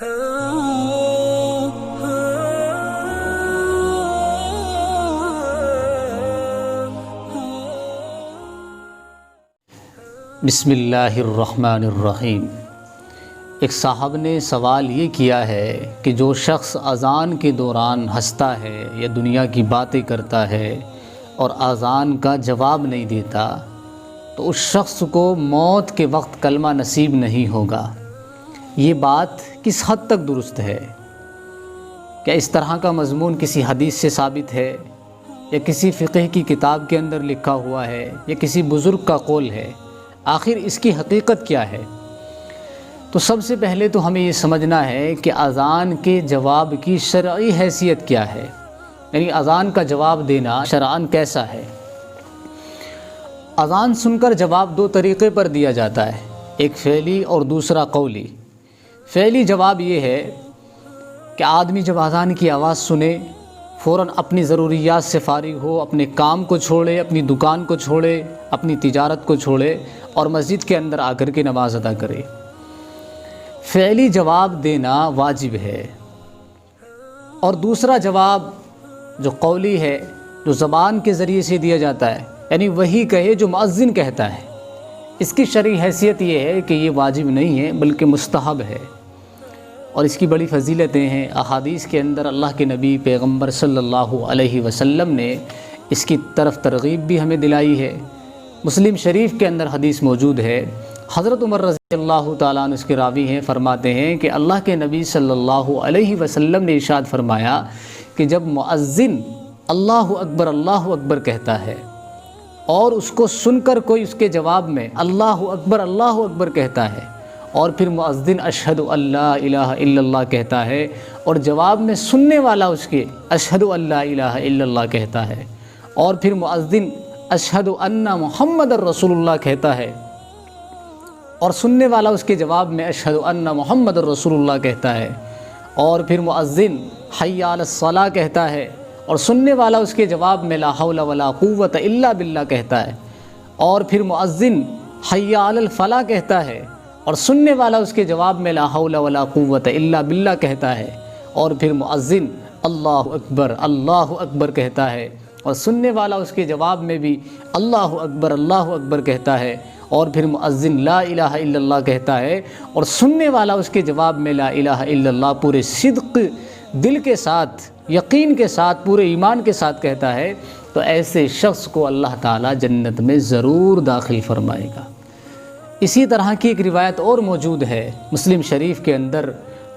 بسم اللہ الرحمن الرحیم۔ ایک صاحب نے سوال یہ کیا ہے کہ جو شخص اذان کے دوران ہنستا ہے یا دنیا کی باتیں کرتا ہے اور اذان کا جواب نہیں دیتا تو اس شخص کو موت کے وقت کلمہ نصیب نہیں ہوگا۔ یہ بات کس حد تک درست ہے؟ کیا اس طرح کا مضمون کسی حدیث سے ثابت ہے یا کسی فقہ کی کتاب کے اندر لکھا ہوا ہے یا کسی بزرگ کا قول ہے؟ آخر اس کی حقیقت کیا ہے؟ تو سب سے پہلے تو ہمیں یہ سمجھنا ہے کہ اذان کے جواب کی شرعی حیثیت کیا ہے، یعنی اذان کا جواب دینا شرعاً کیسا ہے۔ اذان سن کر جواب دو طریقے پر دیا جاتا ہے، ایک فعلی اور دوسرا قولی۔ فعلی جواب یہ ہے کہ آدمی جب اذان کی آواز سنے فوراً اپنی ضروریات سے فارغ ہو، اپنے کام کو چھوڑے، اپنی دکان کو چھوڑے، اپنی تجارت کو چھوڑے اور مسجد کے اندر آ کر کے نماز ادا کرے۔ فعلی جواب دینا واجب ہے۔ اور دوسرا جواب جو قولی ہے، جو زبان کے ذریعے سے دیا جاتا ہے، یعنی وہی کہے جو مؤذن کہتا ہے، اس کی شرعی حیثیت یہ ہے کہ یہ واجب نہیں ہے بلکہ مستحب ہے، اور اس کی بڑی فضیلتیں ہیں۔ احادیث کے اندر اللہ کے نبی پیغمبر صلی اللہ علیہ وسلم نے اس کی طرف ترغیب بھی ہمیں دلائی ہے۔ مسلم شریف کے اندر حدیث موجود ہے، حضرت عمر رضی اللہ تعالیٰ عنہ اس کے راوی ہیں، فرماتے ہیں کہ اللہ کے نبی صلی اللہ علیہ وسلم نے ارشاد فرمایا کہ جب مؤذن اللہ اکبر کہتا ہے اور اس کو سن کر کوئی اس کے جواب میں اللہ اکبر کہتا ہے اور پھر مؤذن اشہد اللہ الہ الا اللہ کہتا ہے اور جواب میں سننے والا اس کے اشہد اللہ الہ الا اللہ کہتا ہے اور پھر مؤذن اشہد ان محمد الرسول اللہ کہتا ہے اور سننے والا اس کے جواب میں اشہد ان محمد الرسول اللہ کہتا ہے اور پھر مؤذن حی علی الصلاۃ کہتا ہے اور سننے والا اس کے جواب میں لا حول ولا قوت الا باللہ کہتا ہے اور پھر مؤذن حی علی الفلاح کہتا ہے اور سننے والا اس کے جواب میں لا حول ولا قوت الا باللہ کہتا ہے اور پھر مؤذن اللہ اکبر کہتا ہے اور سننے والا اس کے جواب میں بھی اللہ اکبر کہتا ہے اور پھر مؤذن لا الہ الا اللہ کہتا ہے اور سننے والا اس کے جواب میں لا الہ الا اللہ پورے صدق دل کے ساتھ، یقین کے ساتھ، پورے ایمان کے ساتھ کہتا ہے، تو ایسے شخص کو اللہ تعالیٰ جنت میں ضرور داخل فرمائے گا۔ اسی طرح کی ایک روایت اور موجود ہے مسلم شریف کے اندر،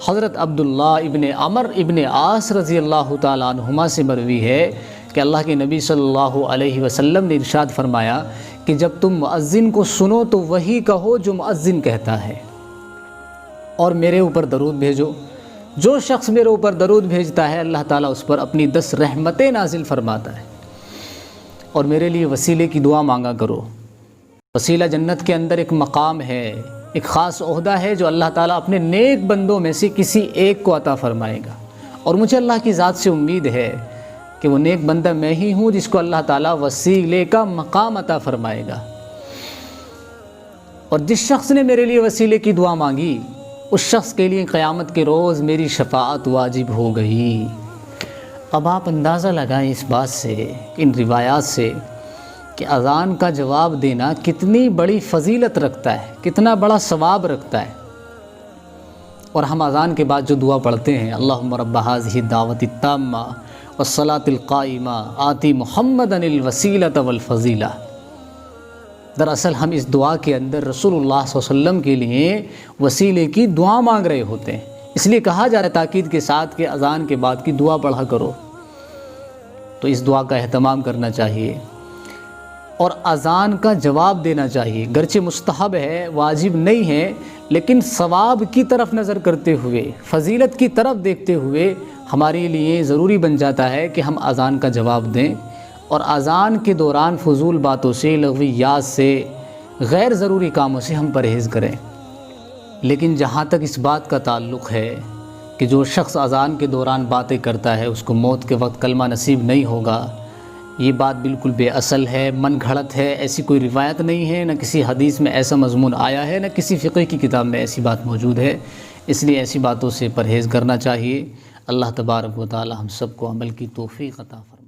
حضرت عبداللہ ابن عمر ابن عاص رضی اللہ تعالیٰ عنہما سے مروی ہے کہ اللہ کے نبی صلی اللہ علیہ وسلم نے ارشاد فرمایا کہ جب تم مؤذن کو سنو تو وہی کہو جو مؤذن کہتا ہے اور میرے اوپر درود بھیجو۔ جو شخص میرے اوپر درود بھیجتا ہے اللہ تعالیٰ اس پر اپنی 10 رحمتیں نازل فرماتا ہے۔ اور میرے لیے وسیلے کی دعا مانگا کرو۔ وسیلہ جنت کے اندر ایک مقام ہے، ایک خاص عہدہ ہے جو اللہ تعالیٰ اپنے نیک بندوں میں سے کسی ایک کو عطا فرمائے گا، اور مجھے اللہ کی ذات سے امید ہے کہ وہ نیک بندہ میں ہی ہوں جس کو اللہ تعالیٰ وسیلے کا مقام عطا فرمائے گا۔ اور جس شخص نے میرے لیے وسیلے کی دعا مانگی اس شخص کے لیے قیامت کے روز میری شفاعت واجب ہو گئی۔ اب آپ اندازہ لگائیں اس بات سے، ان روایات سے، کہ اذان کا جواب دینا کتنی بڑی فضیلت رکھتا ہے، کتنا بڑا ثواب رکھتا ہے۔ اور ہم اذان کے بعد جو دعا پڑھتے ہیں، اللہم رب ھذہ الدعوۃ التامہ والصلاۃ القائمہ آتی محمدًا الوسیلۃ والفضیلہ، دراصل ہم اس دعا کے اندر رسول اللہ صلی اللہ علیہ وسلم کے لیے وسیلے کی دعا مانگ رہے ہوتے ہیں۔ اس لیے کہا جا رہا ہے تاکید کے ساتھ کہ اذان کے بعد کی دعا پڑھا کرو، تو اس دعا کا اہتمام کرنا چاہیے اور اذان کا جواب دینا چاہیے۔ گرچہ مستحب ہے، واجب نہیں ہے، لیکن ثواب کی طرف نظر کرتے ہوئے، فضیلت کی طرف دیکھتے ہوئے ہمارے لیے ضروری بن جاتا ہے کہ ہم اذان کا جواب دیں، اور اذان کے دوران فضول باتوں سے، لغویات سے، غیر ضروری کاموں سے ہم پرہیز کریں۔ لیکن جہاں تک اس بات کا تعلق ہے کہ جو شخص اذان کے دوران باتیں کرتا ہے اس کو موت کے وقت کلمہ نصیب نہیں ہوگا، یہ بات بالکل بے اصل ہے، من گھڑت ہے، ایسی کوئی روایت نہیں ہے، نہ کسی حدیث میں ایسا مضمون آیا ہے، نہ کسی فقہ کی کتاب میں ایسی بات موجود ہے۔ اس لیے ایسی باتوں سے پرہیز کرنا چاہیے۔ اللہ تبارک و تعالی ہم سب کو عمل کی توفیق عطا فرمائے۔